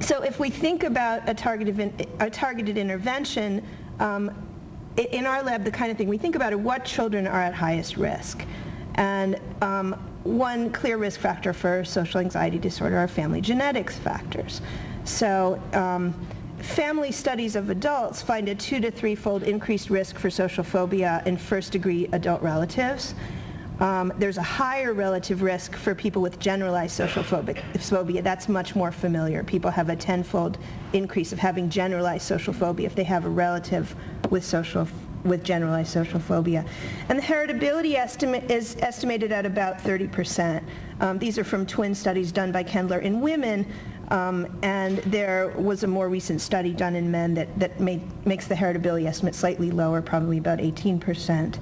So if we think about a targeted intervention, in our lab, the kind of thing we think about are what children are at highest risk. And one clear risk factor for social anxiety disorder are family genetics factors. So family studies of adults find a 2- to 3-fold increased risk for social phobia in first-degree adult relatives. There's a higher relative risk for people with generalized social phobia. That's much more familiar. People have a 10-fold increase of having generalized social phobia if they have a relative with generalized social phobia. And the heritability estimate is estimated at about 30%. These are from twin studies done by Kendler in women, and there was a more recent study done in men that makes the heritability estimate slightly lower, probably about 18%.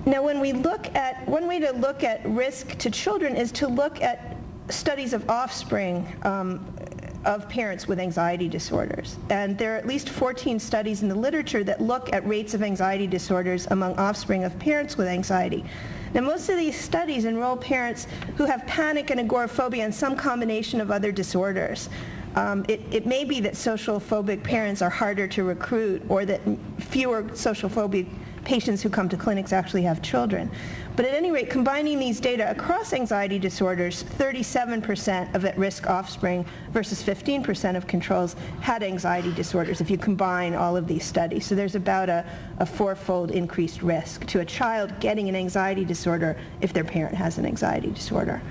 Now, one way to look at risk to children is to look at studies of offspring of parents with anxiety disorders. And there are at least 14 studies in the literature that look at rates of anxiety disorders among offspring of parents with anxiety. Now, most of these studies enroll parents who have panic and agoraphobia and some combination of other disorders. It may be that social phobic parents are harder to recruit, or that fewer social phobic patients who come to clinics actually have children. But at any rate, combining these data across anxiety disorders, 37% of at-risk offspring versus 15% of controls had anxiety disorders if you combine all of these studies. So there's about a 4-fold increased risk to a child getting an anxiety disorder if their parent has an anxiety disorder.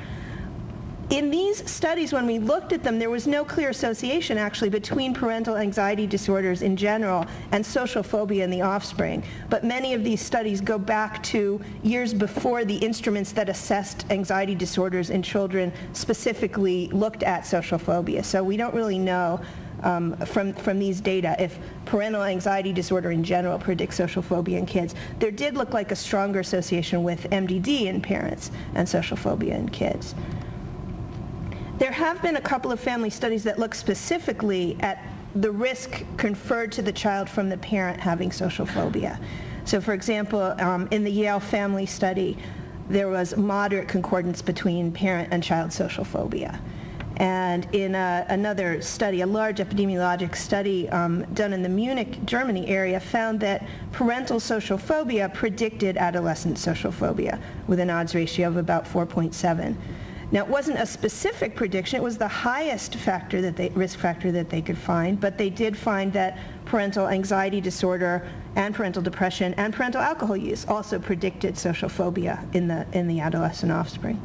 In these studies, when we looked at them, there was no clear association, actually, between parental anxiety disorders in general and social phobia in the offspring. But many of these studies go back to years before the instruments that assessed anxiety disorders in children specifically looked at social phobia. So we don't really know from these data if parental anxiety disorder in general predicts social phobia in kids. There did look like a stronger association with MDD in parents and social phobia in kids. There have been a couple of family studies that look specifically at the risk conferred to the child from the parent having social phobia. So for example, in the Yale family study, there was moderate concordance between parent and child social phobia. And in another study, a large epidemiologic study done in the Munich, Germany area, found that parental social phobia predicted adolescent social phobia with an odds ratio of about 4.7. Now, it wasn't a specific prediction. It was the highest risk factor that they could find, but they did find that parental anxiety disorder and parental depression and parental alcohol use also predicted social phobia in the adolescent offspring.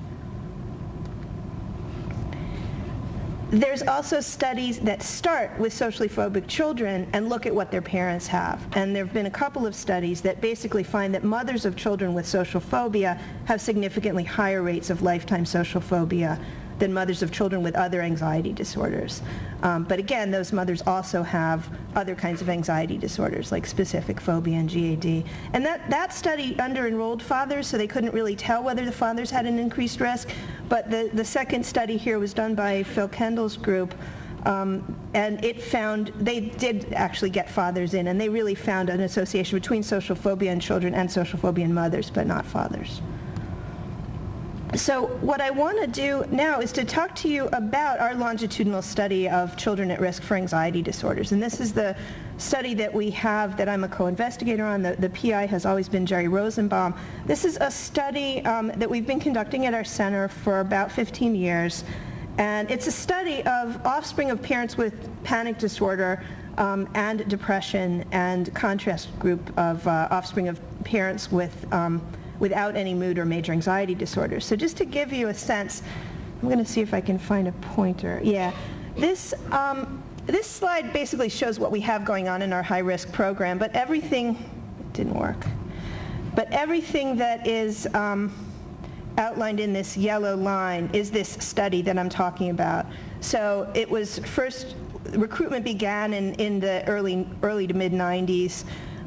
There's also studies that start with socially phobic children and look at what their parents have. And there have been a couple of studies that basically find that mothers of children with social phobia have significantly higher rates of lifetime social phobia than mothers of children with other anxiety disorders. But again, those mothers also have other kinds of anxiety disorders like specific phobia and GAD. And that study under-enrolled fathers, so they couldn't really tell whether the fathers had an increased risk. But the second study here was done by Phil Kendall's group, and it found, they did actually get fathers in, and they really found an association between social phobia in children and social phobia in mothers, but not fathers. So what I want to do now is to talk to you about our longitudinal study of children at risk for anxiety disorders. And this is the study that we have that I'm a co-investigator on. The PI has always been Jerry Rosenbaum. This is a study that we've been conducting at our center for about 15 years. And it's a study of offspring of parents with panic disorder and depression, and contrast group of offspring of parents with without any mood or major anxiety disorders. So just to give you a sense, I'm going to see if I can find a pointer. Yeah, this slide basically shows what we have going on in our high-risk program, but everything, it didn't work, but everything that is outlined in this yellow line is this study that I'm talking about. So it was first, recruitment began in the early to mid-90s.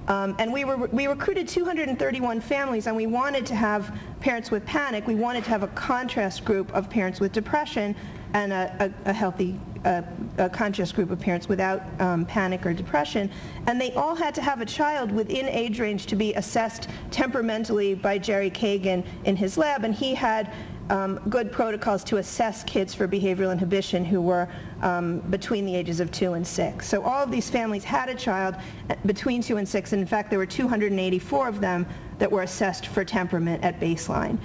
And we recruited 231 families, and we wanted to have parents with panic. We wanted to have a contrast group of parents with depression and a healthy contrast group of parents without panic or depression. And they all had to have a child within age range to be assessed temperamentally by Jerry Kagan in his lab, and he had good protocols to assess kids for behavioral inhibition who were between the ages of 2 and 6. So all of these families had a child between 2 and 6, and in fact there were 284 of them that were assessed for temperament at baseline.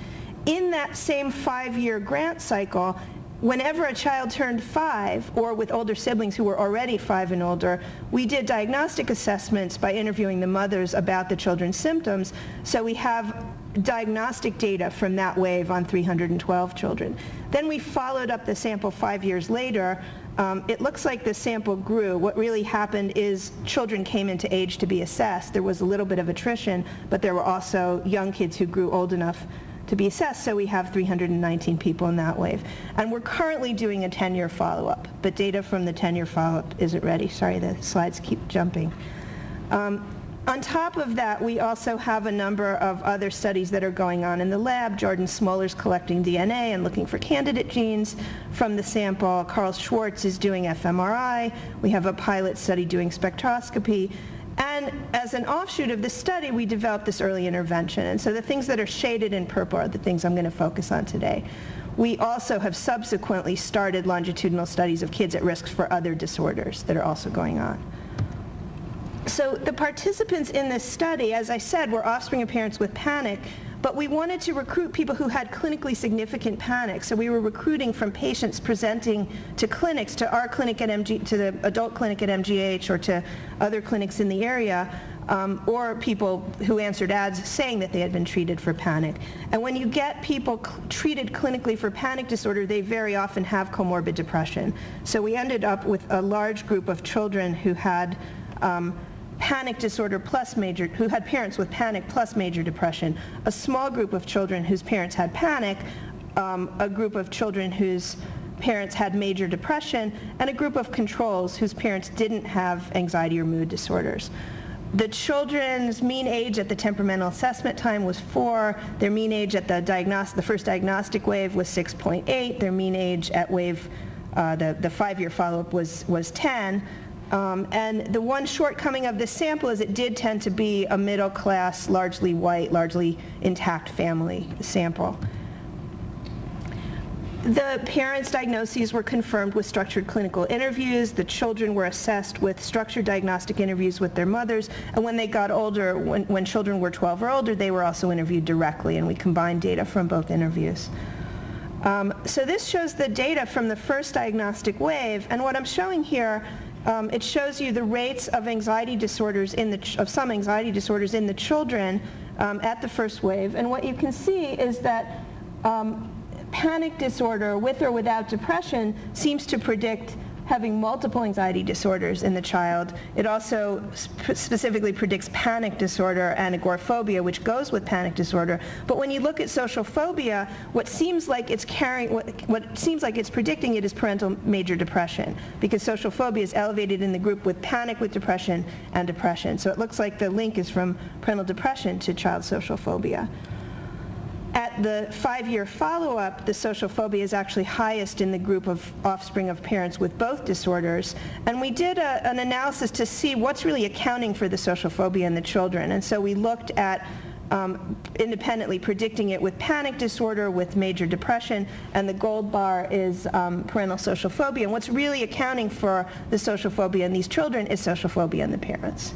In that same 5-year grant cycle, whenever a child turned 5, or with older siblings who were already 5 and older, we did diagnostic assessments by interviewing the mothers about the children's symptoms. So we have diagnostic data from that wave on 312 children. Then we followed up the sample 5 years later. It looks like the sample grew. What really happened is children came into age to be assessed. There was a little bit of attrition, but there were also young kids who grew old enough to be assessed, so we have 319 people in that wave. And we're currently doing a 10-year follow-up, but data from the 10-year follow-up isn't ready. Sorry, the slides keep jumping. On top of that, we also have a number of other studies that are going on in the lab. Jordan Smoller's collecting DNA and looking for candidate genes from the sample. Carl Schwartz is doing fMRI. We have a pilot study doing spectroscopy. And as an offshoot of this study, we developed this early intervention. And so the things that are shaded in purple are the things I'm going to focus on today. We also have subsequently started longitudinal studies of kids at risk for other disorders that are also going on. So the participants in this study, as I said, were offspring of parents with panic, but we wanted to recruit people who had clinically significant panic. So we were recruiting from patients presenting to clinics, to our clinic at to the adult clinic at MGH, or to other clinics in the area, or people who answered ads saying that they had been treated for panic. And when you get people treated clinically for panic disorder, they very often have comorbid depression. So we ended up with a large group of children who had panic disorder plus major, who had parents with panic plus major depression, a small group of children whose parents had panic, a group of children whose parents had major depression, and a group of controls whose parents didn't have anxiety or mood disorders. The children's mean age at the temperamental assessment time was 4. Their mean age at the first diagnostic wave was 6.8. Their mean age at wave, the 5-year follow-up was 10. And the one shortcoming of this sample is it did tend to be a middle-class, largely white, largely intact family sample. The parents' diagnoses were confirmed with structured clinical interviews. The children were assessed with structured diagnostic interviews with their mothers. And when they got older, when children were 12 or older, they were also interviewed directly, and we combined data from both interviews. So this shows the data from the first diagnostic wave. And what I'm showing here, it shows you the rates of anxiety disorders of some anxiety disorders in the children at the first wave. And what you can see is that panic disorder with or without depression seems to predict having multiple anxiety disorders in the child. It also specifically predicts panic disorder and agoraphobia, which goes with panic disorder. But when you look at social phobia, what seems like it's predicting it is parental major depression, because social phobia is elevated in the group with panic, with depression, and depression. So it looks like the link is from parental depression to child social phobia. At the 5-year follow-up, the social phobia is actually highest in the group of offspring of parents with both disorders. And we did an analysis to see what's really accounting for the social phobia in the children. And so we looked at independently predicting it with panic disorder, with major depression, and the gold bar is parental social phobia. And what's really accounting for the social phobia in these children is social phobia in the parents.